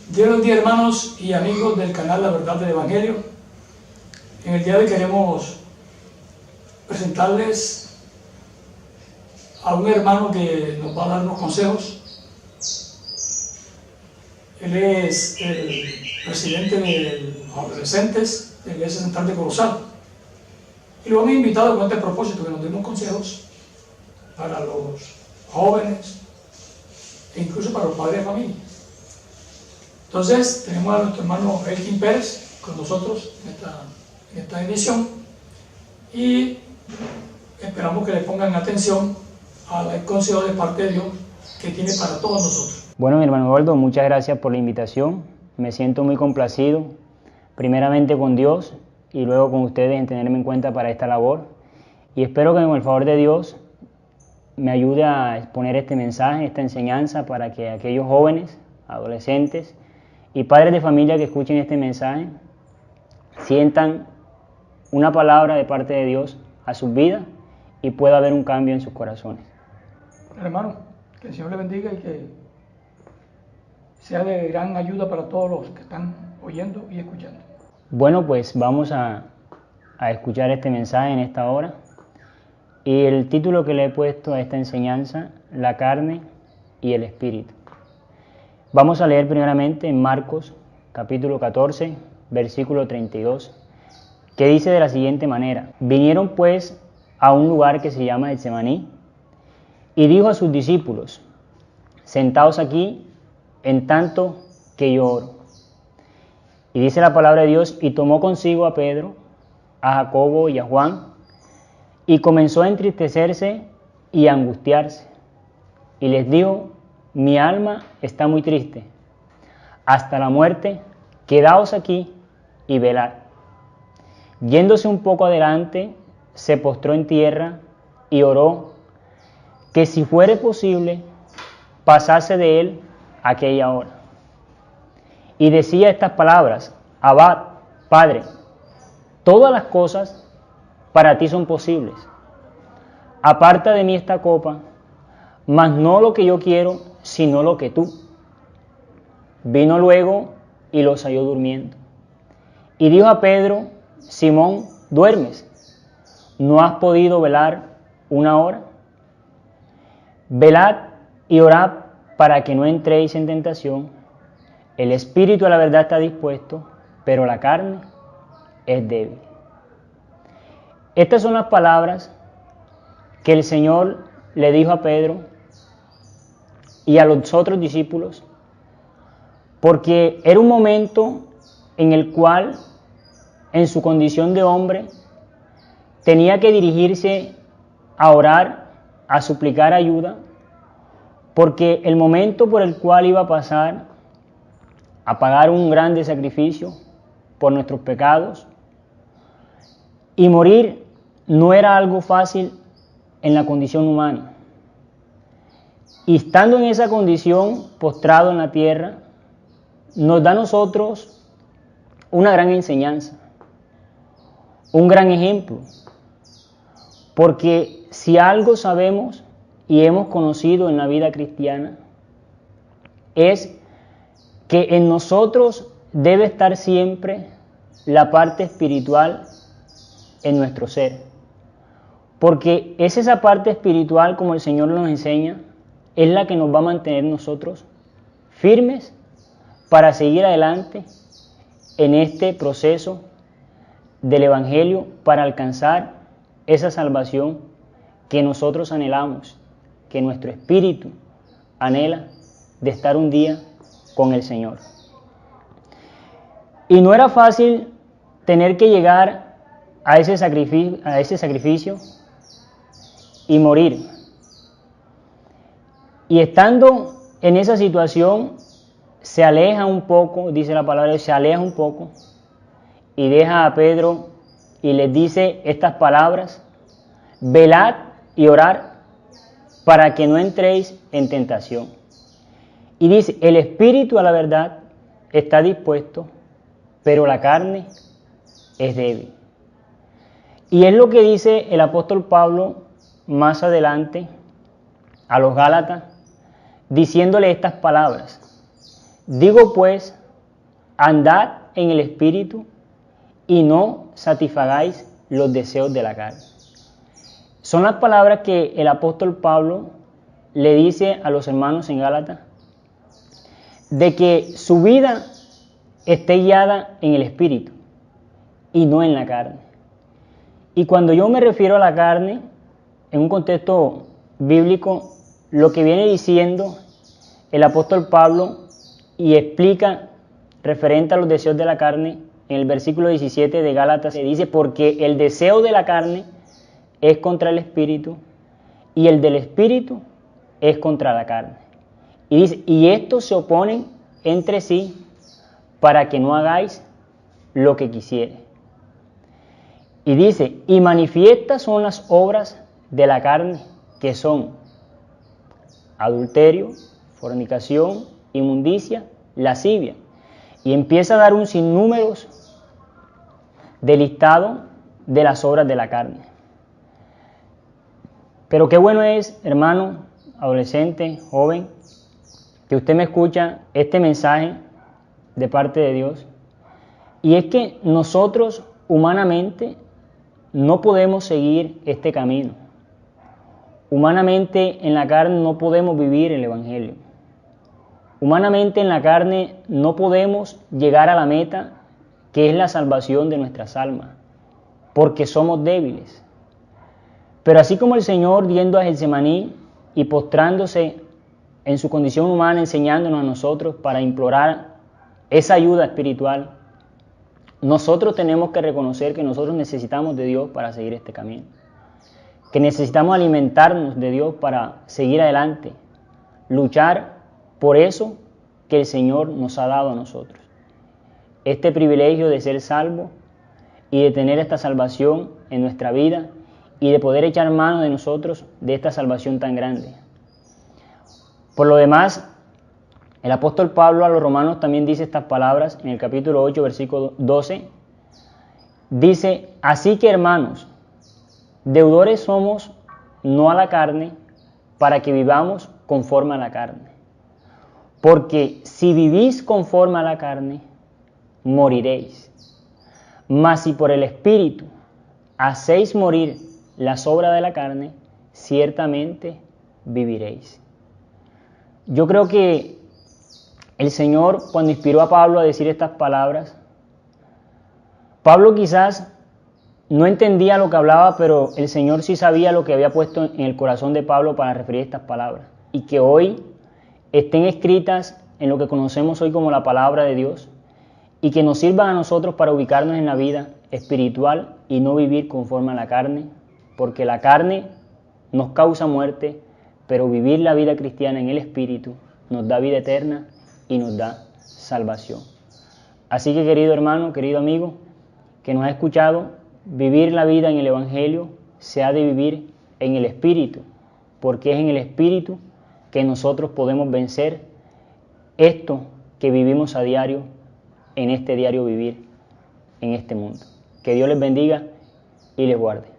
Dios los días, hermanos y amigos del canal La Verdad del Evangelio. En el día de hoy queremos presentarles a un hermano que nos va a dar unos consejos. Él es el presidente de los adolescentes de la Iglesia Central de Corozal. Y lo hemos invitado con este propósito, que nos dé unos consejos para los jóvenes e incluso para los padres de familia. Entonces, tenemos a nuestro hermano Elkin Pérez con nosotros en esta emisión y esperamos que le pongan atención al consejo de parte de Dios que tiene para todos nosotros. Bueno, mi hermano Eduardo, muchas gracias por la invitación. Me siento muy complacido, primeramente con Dios y luego con ustedes en tenerme en cuenta para esta labor. Y espero que con el favor de Dios me ayude a exponer este mensaje, esta enseñanza, para que aquellos jóvenes, adolescentes y padres de familia que escuchen este mensaje sientan una palabra de parte de Dios a sus vidas y pueda haber un cambio en sus corazones. Hermano, que el Señor le bendiga y que sea de gran ayuda para todos los que están oyendo y escuchando. Bueno, pues vamos a escuchar este mensaje en esta hora. Y el título que le he puesto a esta enseñanza, la carne y el espíritu. Vamos a leer primeramente en Marcos, capítulo 14, versículo 32, que dice de la siguiente manera: Vinieron pues a un lugar que se llama Getsemaní, y dijo a sus discípulos: Sentaos aquí, en tanto que yo oro. Y dice la palabra de Dios: y tomó consigo a Pedro, a Jacobo y a Juan, y comenzó a entristecerse y a angustiarse. Y les dijo: mi alma está muy triste, hasta la muerte, quedaos aquí y velad. Yéndose un poco adelante, se postró en tierra y oró que si fuere posible, pasase de él aquella hora. Y decía estas palabras: Abad, Padre, todas las cosas para ti son posibles. Aparta de mí esta copa, mas no lo que yo quiero, sino lo que tú. Vino luego y los halló durmiendo. Y dijo a Pedro: Simón, ¿duermes? ¿No has podido velar una hora? Velad y orad para que no entréis en tentación. El espíritu a la verdad está dispuesto, pero la carne es débil. Estas son las palabras que el Señor le dijo a Pedro y a los otros discípulos, porque era un momento en el cual, en su condición de hombre, tenía que dirigirse a orar, a suplicar ayuda, porque el momento por el cual iba a pasar a pagar un grande sacrificio por nuestros pecados y morir no era algo fácil en la condición humana. Y estando en esa condición, postrado en la tierra, nos da a nosotros una gran enseñanza, un gran ejemplo. Porque si algo sabemos y hemos conocido en la vida cristiana, es que en nosotros debe estar siempre la parte espiritual en nuestro ser. Porque es esa parte espiritual, como el Señor nos enseña, es la que nos va a mantener nosotros firmes para seguir adelante en este proceso del Evangelio para alcanzar esa salvación que nosotros anhelamos, que nuestro espíritu anhela de estar un día con el Señor. Y no era fácil tener que llegar a ese sacrificio y morir. Y estando en esa situación, se aleja un poco, dice la palabra, se aleja un poco y deja a Pedro y les dice estas palabras: velad y orad para que no entréis en tentación. Y dice: el espíritu a la verdad está dispuesto, pero la carne es débil. Y es lo que dice el apóstol Pablo más adelante a los Gálatas, diciéndole estas palabras: Digo pues, andad en el Espíritu y no satisfagáis los deseos de la carne. Son las palabras que el apóstol Pablo le dice a los hermanos en Gálatas, de que su vida esté guiada en el Espíritu y no en la carne. Y cuando yo me refiero a la carne, en un contexto bíblico, lo que viene diciendo el apóstol Pablo y explica referente a los deseos de la carne, en el versículo 17 de Gálatas se dice, porque el deseo de la carne es contra el Espíritu y el del Espíritu es contra la carne. Y dice, y estos se oponen entre sí para que no hagáis lo que quisiere. Y dice, y manifiestas son las obras de la carne, que son adulterio, fornicación, inmundicia, lascivia. Y empieza a dar un sinnúmero de listado de las obras de la carne. Pero qué bueno es, hermano, adolescente, joven, que usted me escucha este mensaje de parte de Dios. Y es que nosotros humanamente no podemos seguir este camino. Humanamente en la carne no podemos vivir el Evangelio. Humanamente en la carne no podemos llegar a la meta que es la salvación de nuestras almas, porque somos débiles. Pero así como el Señor yendo a Getsemaní y postrándose en su condición humana, enseñándonos a nosotros para implorar esa ayuda espiritual, nosotros tenemos que reconocer que nosotros necesitamos de Dios para seguir este camino, que necesitamos alimentarnos de Dios para seguir adelante, luchar por eso que el Señor nos ha dado a nosotros. Este privilegio de ser salvos y de tener esta salvación en nuestra vida y de poder echar mano de nosotros de esta salvación tan grande. Por lo demás, el apóstol Pablo a los romanos también dice estas palabras en el capítulo 8, versículo 12. Dice, así que hermanos, deudores somos no a la carne, para que vivamos conforme a la carne. Porque si vivís conforme a la carne, moriréis. Mas si por el Espíritu hacéis morir las obras de la carne, ciertamente viviréis. Yo creo que el Señor, cuando inspiró a Pablo a decir estas palabras, Pablo quizás no entendía lo que hablaba, pero el Señor sí sabía lo que había puesto en el corazón de Pablo para referir estas palabras. Y que hoy estén escritas en lo que conocemos hoy como la palabra de Dios y que nos sirvan a nosotros para ubicarnos en la vida espiritual y no vivir conforme a la carne, porque la carne nos causa muerte, pero vivir la vida cristiana en el Espíritu nos da vida eterna y nos da salvación. Así que, querido hermano, querido amigo, que nos ha escuchado, vivir la vida en el Evangelio se ha de vivir en el Espíritu, porque es en el Espíritu que nosotros podemos vencer esto que vivimos a diario, en este diario vivir en este mundo. Que Dios les bendiga y les guarde.